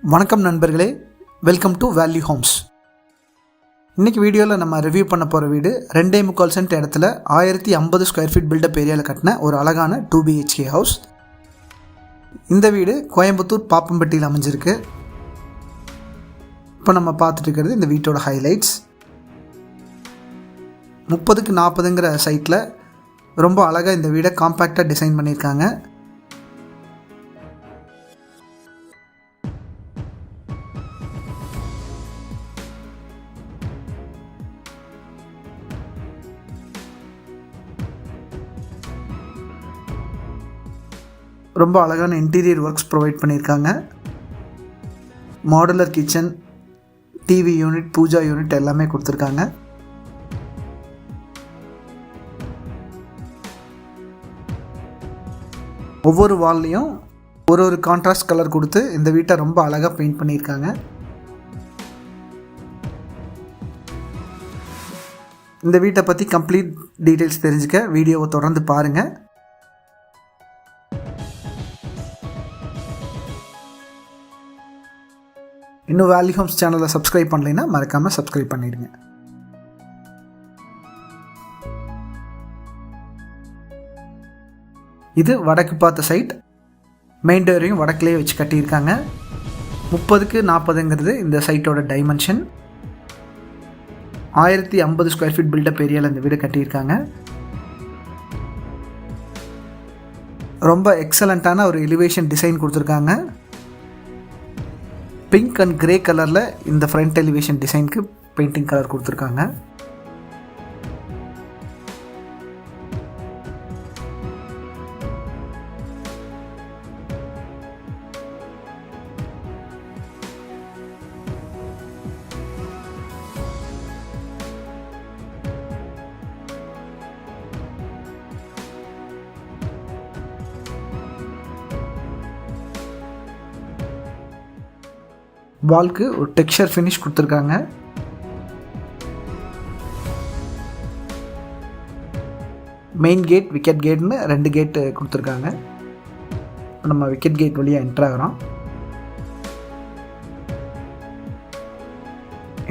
வணக்கம் நண்பர்களே, welcome to value Holmes. இன்றைக்கி வீடியோவில் நம்ம ரிவ்யூ பண்ண போகிற வீடு 2.25 சென்ட் இடத்துல 1050 ஸ்கொயர் ஃபீட் பில்டப் ஏரியாவில் கட்டின ஒரு அழகான 2 BHK ஹவுஸ். இந்த வீடு கோயம்புத்தூர் பாப்பம்பட்டியில் அமைஞ்சிருக்கு. இப்போ நம்ம பார்த்துட்டு இருக்கிறது இந்த வீட்டோட ஹைலைட்ஸ். 30x40ங்கிற சைட்டில் ரொம்ப அழகாக இந்த வீடை காம்பேக்டாக டிசைன் பண்ணியிருக்காங்க. ரொம்ப அழகான இன்டீரியர் ஒர்க்ஸ் ப்ரொவைட் பண்ணியிருக்காங்க. Modular kitchen, TV unit, puja unit எல்லாமே கொடுத்துருக்காங்க. ஒவ்வொரு வால்லையும் ஒரு கான்ட்ராஸ்ட் கலர் கொடுத்து இந்த வீட்டை ரொம்ப அழகாக பெயிண்ட் பண்ணியிருக்காங்க. இந்த வீட்டை பற்றி கம்ப்ளீட் டீட்டெயில்ஸ் தெரிஞ்சுக்க வீடியோவை தொடர்ந்து பாருங்கள். இன்னும் வேல்யூ ஹோம்ஸ் சேனலை சப்ஸ்கிரைப் பண்ணலைன்னா மறக்காமல் சப்ஸ்கிரைப் பண்ணிடுங்க. இது வடக்கு பார்த்த சைட். மெயின் டோரையும் வடக்குலேயே வச்சு கட்டியிருக்காங்க. 30x40ங்கிறது இந்த சைட்டோட டைமென்ஷன். 1050 ஸ்கொயர் ஃபீட் பில்டப் ஏரியாவில் இந்த வீடு கட்டியிருக்காங்க. ரொம்ப எக்ஸலண்ட்டான ஒரு எலிவேஷன் டிசைன் கொடுத்துருக்காங்க. பிங்க் அண்ட் கிரே கலரில் இந்த ஃப்ரண்ட் எலிவேஷன் டிசைனுக்கு பெயிண்டிங் கலர் கொடுத்துருக்காங்க. வால்க்கு ஒரு டெக்ஸ்சர் ஃபினிஷ் கொடுத்துருக்காங்க. மெயின் கேட், விக்கெட் கேட்னு 2 கேட்டு கொடுத்துருக்காங்க. நம்ம விக்கெட் கேட் வழியாக என்ட்ரு ஆகிறோம்.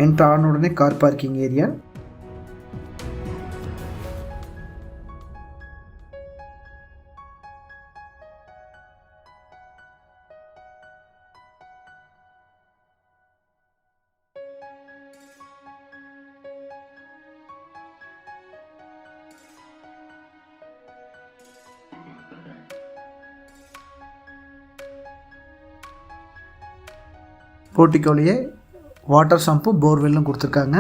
என்ட்ரு ஆன உடனே கார் பார்க்கிங் ஏரியா. போர்ட்டிக்கோலையே வாட்டர் சம்பும் போர்வெல்லும் கொடுத்துருக்காங்க.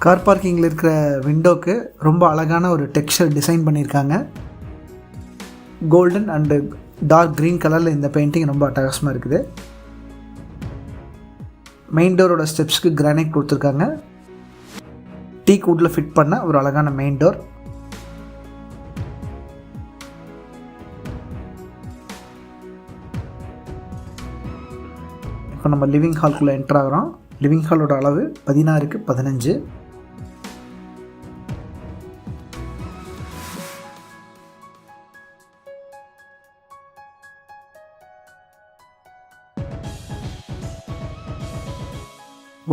கார் பார்க்கிங்கில் இருக்கிற விண்டோக்கு ரொம்ப அழகான ஒரு டெக்ஸ்சர் டிசைன் பண்ணியிருக்காங்க. கோல்டன் அண்டு டார்க் க்ரீன் கலரில் இந்த பெயிண்டிங் ரொம்ப அட்டகாசமாக இருக்குது. மெயின் டோரோட ஸ்டெப்ஸ்க்கு கிரானைட் கொடுத்துருக்காங்க. டீக் வுட்டில் ஃபிட் பண்ண ஒரு அழகான மெயின் டோர். இப்போ நம்ம லிவிங் ஹால்குள்ளே என்ட்ரு ஆகிறோம். லிவிங் ஹாலோட அளவு 16x15.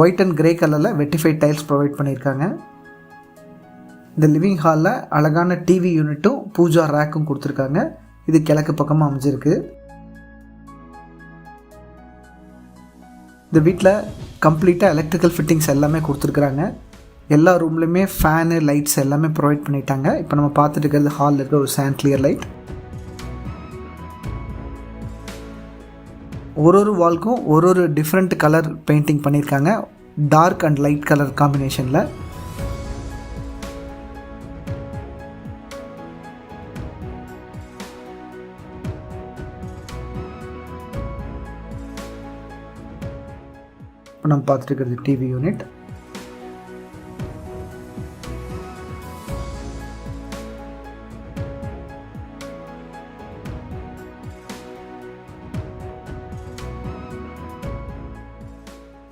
ஒயிட் அண்ட் கிரே கலரில் வெட்டிஃபைட் டைல்ஸ் ப்ரொவைட் பண்ணியிருக்காங்க. இந்த லிவிங் ஹாலில் அழகான டிவி யூனிட்டும் பூஜா ரேக்கும் கொடுத்துருக்காங்க. இது கிழக்கு பக்கமாக அமைஞ்சிருக்கு. இந்த வீட்டில் கம்ப்ளீட்டாக எலக்ட்ரிக்கல் ஃபிட்டிங்ஸ் எல்லாமே கொடுத்துருக்குறாங்க. எல்லா ரூம்லேயுமே ஃபேனு, லைட்ஸ் எல்லாமே ப்ரொவைட் பண்ணிட்டாங்க. இப்போ நம்ம பார்த்துட்டு இருக்கிறது ஹாலில் இருக்க ஒரு சாண்ட்-கிளியர் லைட். ஒரு வால்க்கும் ஒரு டிஃப்ரெண்ட் கலர் பெயிண்டிங் பண்ணியிருக்காங்க. டார்க் அண்ட் லைட் கலர் காம்பினேஷனில். இப்போ நம்ம பார்த்துட்டு இருக்கிறது டிவி யூனிட்.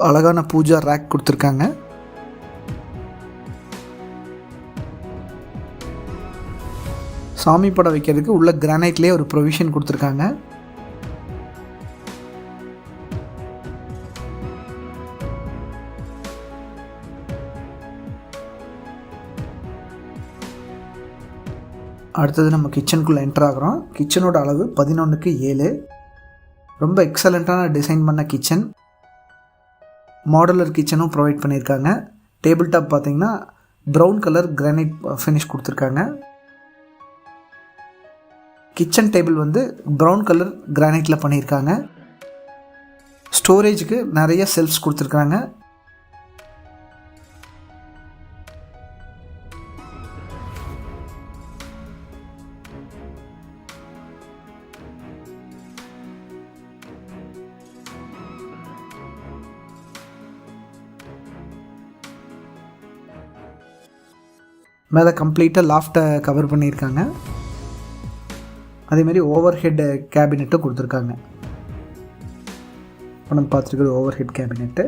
அழகான பூஜா ரேக் கொடுத்துருக்காங்க. சாமி படம் வைக்கிறதுக்கு உள்ள கிரானைட்லேயே ஒரு ப்ரொவிஷன் கொடுத்துருக்காங்க. அடுத்தது நம்ம கிச்சனுக்குள்ளே என்டர் ஆகிறோம். கிச்சனோட அளவு 11:7. ரொம்ப எக்ஸலண்ட்டான டிசைன் பண்ண கிச்சன். மாடுலர் கிச்சனும் ப்ரொவைட் பண்ணியிருக்காங்க. டேபிள் டாப் பார்த்திங்கன்னா ப்ரௌன் கலர் கிரானைட் ஃபினிஷ் கொடுத்துருக்காங்க. கிச்சன் டேபிள் வந்து ப்ரௌன் கலர் கிரானைட்டில் பண்ணியிருக்காங்க. ஸ்டோரேஜுக்கு நிறைய செல்ஃப்ஸ் கொடுத்துருக்காங்க. மேலே கம்ப்ளீட்டாக லாஃப்ட்டை கவர் பண்ணியிருக்காங்க. அதேமாதிரி ஓவர் ஹெட் கேபினெட்டும் கொடுத்துருக்காங்க. இப்போ நம்ம பார்த்துருக்குறது ஓவர் ஹெட் கேபினெட்டு.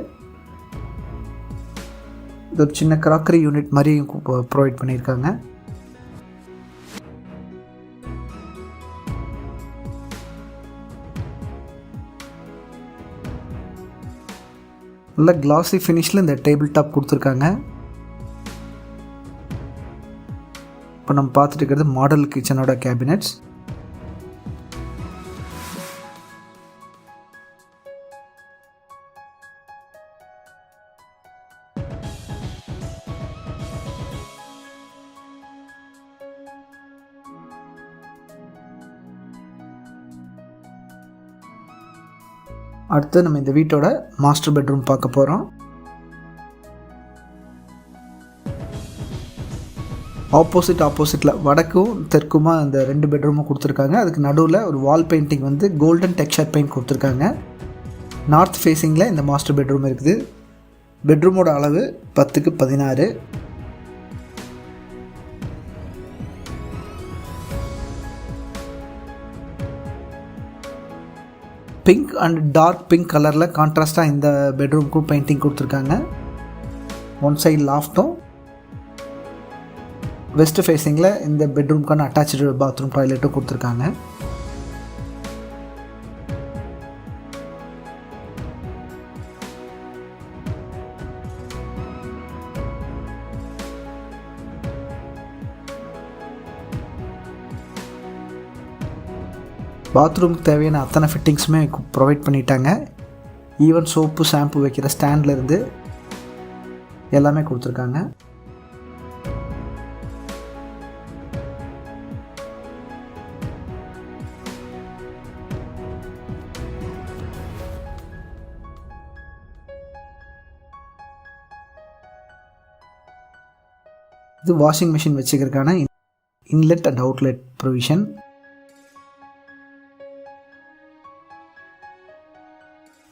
இது ஒரு சின்ன கிராக்கரி யூனிட் மாதிரி ப்ரொவைட் பண்ணியிருக்காங்க. நல்ல கிளாஸி ஃபினிஷில் இந்த டேபிள் டாப் கொடுத்துருக்காங்க. இப்போ நம்ம பார்த்துட்டு இருக்கிறது மாடல் கிச்சனோட கேபினெட்ஸ். அடுத்து நம்ம இந்த வீட்டோட மாஸ்டர் பெட்ரூம் பார்க்க போகிறோம். ஆப்போசிட்டில் வடக்கும் தெற்குமா இந்த 2 பெட்ரூமும் கொடுத்துருக்காங்க. அதுக்கு நடுவில் ஒரு வால் பெயிண்டிங் வந்து கோல்டன் டெக்ஸ்சர் பெயிண்ட் கொடுத்துருக்காங்க. நார்த் ஃபேஸிங்கில் இந்த மாஸ்டர் பெட்ரூம் இருக்குது. பெட்ரூமோட அளவு 10:16. பிங்க் அண்ட் டார்க் பிங்க் கலரில் கான்ட்ராஸ்டாக இந்த பெட்ரூமுக்கும் பெயிண்டிங் கொடுத்துருக்காங்க. ஒன் சைடு லாஃப்ட்டும் வெஸ்ட் ஃபேஸிங்கில் இந்த பெட்ரூம்க்கான அட்டாச்சு பாத்ரூம் டாய்லெட்டும் கொடுத்துருக்காங்க. பாத்ரூமுக்கு தேவையான அத்தனை ஃபிட்டிங்ஸுமே ப்ரொவைட் பண்ணிட்டாங்க. ஈவன் சோப்பு ஷாம்பு வைக்கிற ஸ்டாண்ட்லேருந்து எல்லாமே கொடுத்துருக்காங்க. இது வாஷிங் மிஷின் வச்சுக்கிறதுக்கான இன்லெட் அண்ட் அவுட்லெட் ப்ரொவிஷன்.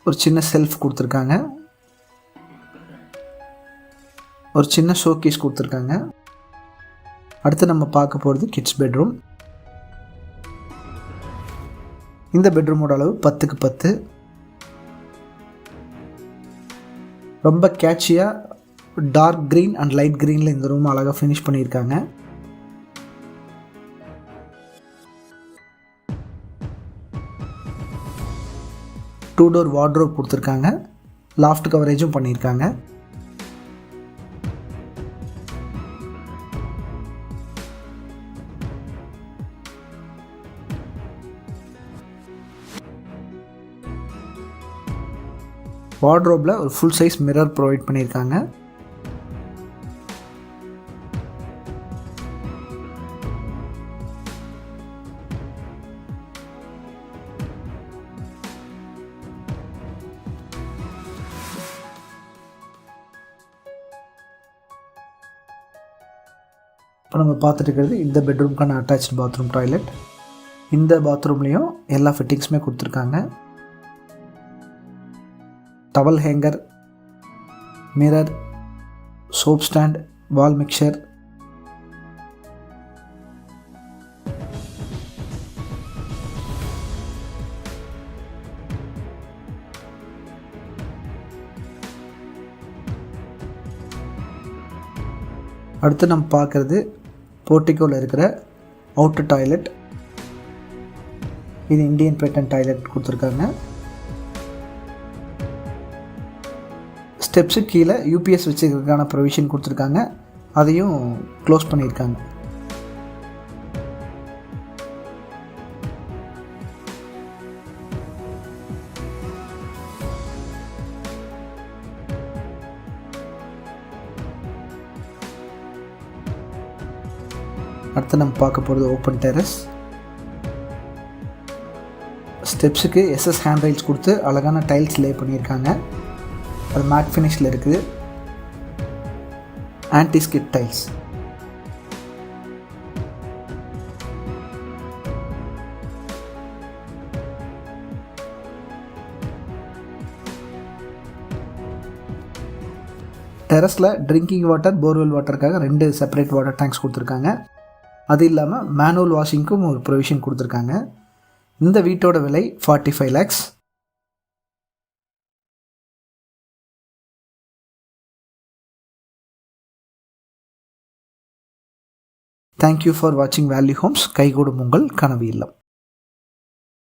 ஒரு சின்ன செல்ஃப் கொடுத்துருக்காங்க. ஒரு சின்ன ஷோகேஸ் கொடுத்துருக்காங்க. அடுத்து நம்ம பார்க்க போகிறது கிட்ஸ் பெட்ரூம். இந்த பெட்ரூமோட அளவு 10:10. ரொம்ப கேட்சியாக டார்க் க்ரீன் அண்ட் லைட் க்ரீனில் இந்த ரூம் அழகாக ஃபினிஷ் பண்ணியிருக்காங்க. டூ டோர் வார்ட்ரோப் கொடுத்துருக்காங்க. லாஃப்ட் கவரேஜும் பண்ணியிருக்காங்க. வார்ட்ரோப்பில் ஒரு ஃபுல் சைஸ் மிரர் ப்ரொவைட் பண்ணியிருக்காங்க. இப்போ நம்ம பார்த்துட்டு இருக்கிறது இந்த பெட்ரூம்க்கான அட்டாச்சு பாத்ரூம் டாய்லெட். இந்த பாத்ரூம்லேயும் எல்லா ஃபிட்டிங்ஸுமே கொடுத்துருக்காங்க. Towel hanger, mirror, soap stand, wall mixer, அடுத்து நம்ம பார்க்குறது போர்ட்டிகோவில் இருக்கிற அவுட்டர் டாய்லெட். இது இந்தியன் பேட்டன் டாய்லெட் கொடுத்துருக்காங்க. ஸ்டெப்ஸுக்கு கீழே யூபிஎஸ் வச்சுக்கிறதுக்கான ப்ரொவிஷன் கொடுத்துருக்காங்க, அதையும் க்ளோஸ் பண்ணியிருக்காங்க. அடுத்து நம்ம பார்க்க போகிறது ஓப்பன் டெரஸ். ஸ்டெப்ஸுக்கு எஸ்எஸ் ஹேண்ட் ரைல்ஸ் கொடுத்து அழகான டைல்ஸ் லே பண்ணியிருக்காங்க. அது மேட் ஃபினிஷில் இருக்குது. Anti skid tiles. டெரஸில் ட்ரிங்கிங் வாட்டர், போர்வெல் வாட்டருக்காக 2 செப்பரேட் வாட்டர் டேங்க்ஸ் கொடுத்துருக்காங்க. அது இல்லாமல் மேனுவல் வாஷிங்க்கும் ஒரு ப்ரொவிஷன் கொடுத்துருக்காங்க. இந்த வீட்டோட விலை 45 lakhs. தேங்க்யூ ஃபார் வாட்சிங் வேல்யூ ஹோம்ஸ். கைகூடும் உங்கள் கனவு இல்லம்.